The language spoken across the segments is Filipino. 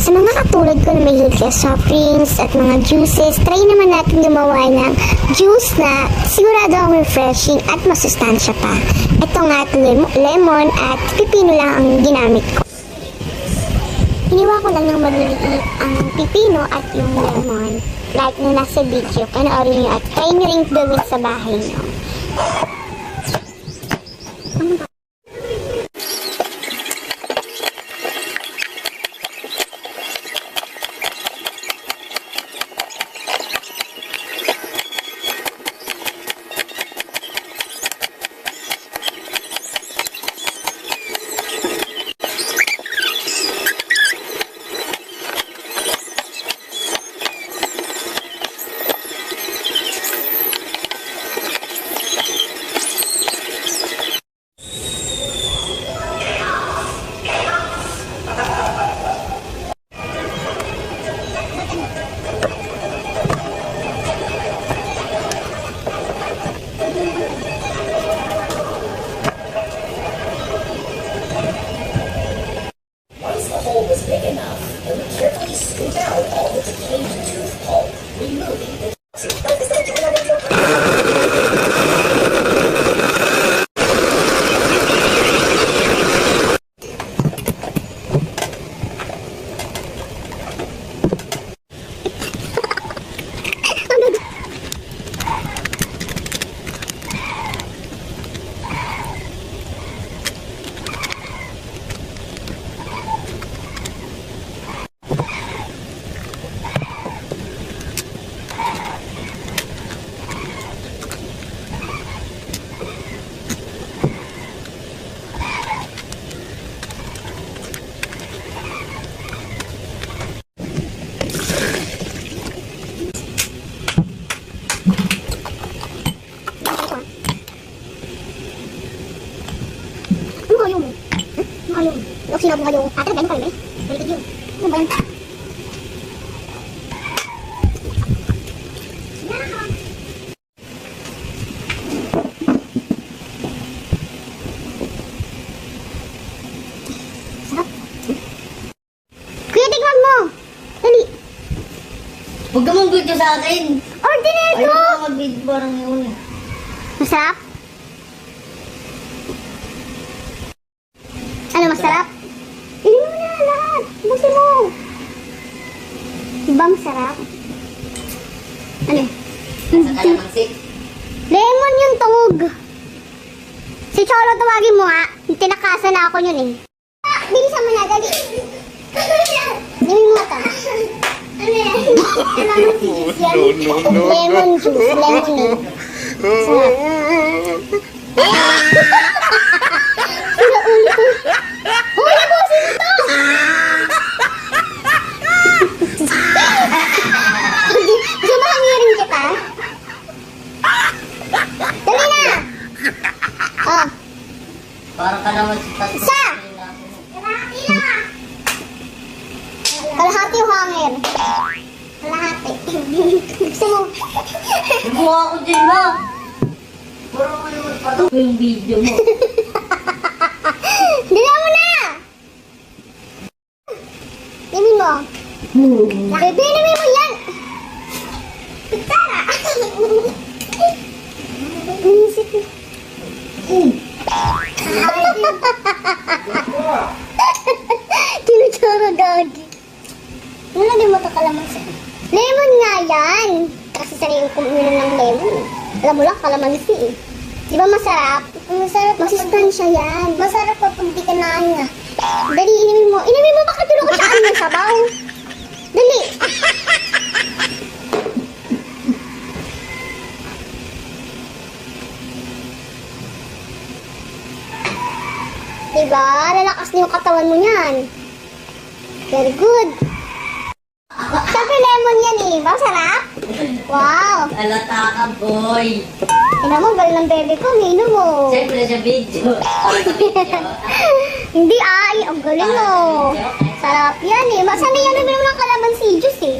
Sa mga katulad ko na mahilig sa soft drinks at mga juices, try naman natin gumawa ng juice na sigurado ang refreshing at masustansya pa. Ito nga at lemon at pipino lang ang ginamit ko. Hiniwa ko lang ng maliliit ang pipino at yung lemon. Like na nasa video, panoorin nyo at try nyo rin gawin sa bahay nyo. Was big enough, and we carefully scoop out all the decayed tooth pulp, removing the Sinabi mo yung atin, ganun kayo eh. Balikin yun. Ano ba yan? Sarap. Kuya, tignan mo! Dali! Huwag ka mong video sa akin! Ordinary to! Ayaw ka mag-video parang yun eh. Masarap? Ano masarap? Ilim mo na lahat! Busin mo! Diba masarap? Ano? Nasa kalamansi. Lemon yung tawag! Si Cholo tawagin mo ha! Tinakasan na ako yun eh. Bilisan mo na, dali! Dali mo ito. Ano yan? Lemon juice, lemonade. Sarap. Huli po, sino to? Gusto mo hangirin kita? Dali na! Oh. Parang kalamansi. Isa! Kalahati na! Kalahati yung hangir. Kalahati. Gusto mo? Gumawa ako dyan mo! Parang ano magpatok yung video mo. Dila mo na! Imin mo. Bebe, imin mo yan! Pitara! Inisip mo. Tinutsura dagi. Wala din mo ito kalamansi. Lemon nga yan! Kasi sarili ko uminom ng lemon. Alam mo lang, kalamansi eh. Di ba masarap? Masarap. Masustansya yan. Masarap pa pag di ka naanya. Dali, inumin mo. Inumin mo, bakit tulog ko sa akin yung sabaw? Dali. Diba? Lalakas na yung katawan mo niyan. Very good. Siyempre lemon yan eh. Masarap? Wow. Alata ka, boy. Tingnan mo, bal ng bebe ko, nino mo. Siyempre sa video. Hindi ay, ang galing mo. Sarap yan eh. Sanay yan naman ng kalamansi juice eh.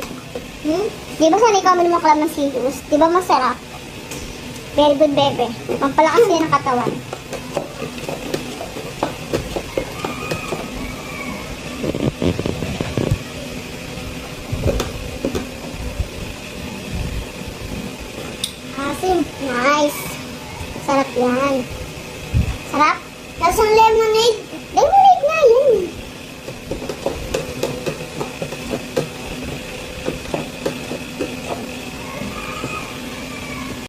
Di ba sanay ka naman ng kalamansi juice? Di ba masarap? Very good, bebe. Pampalakas yan ang katawan. Nice. Sarap yan. Sarap. Lasang lemonade.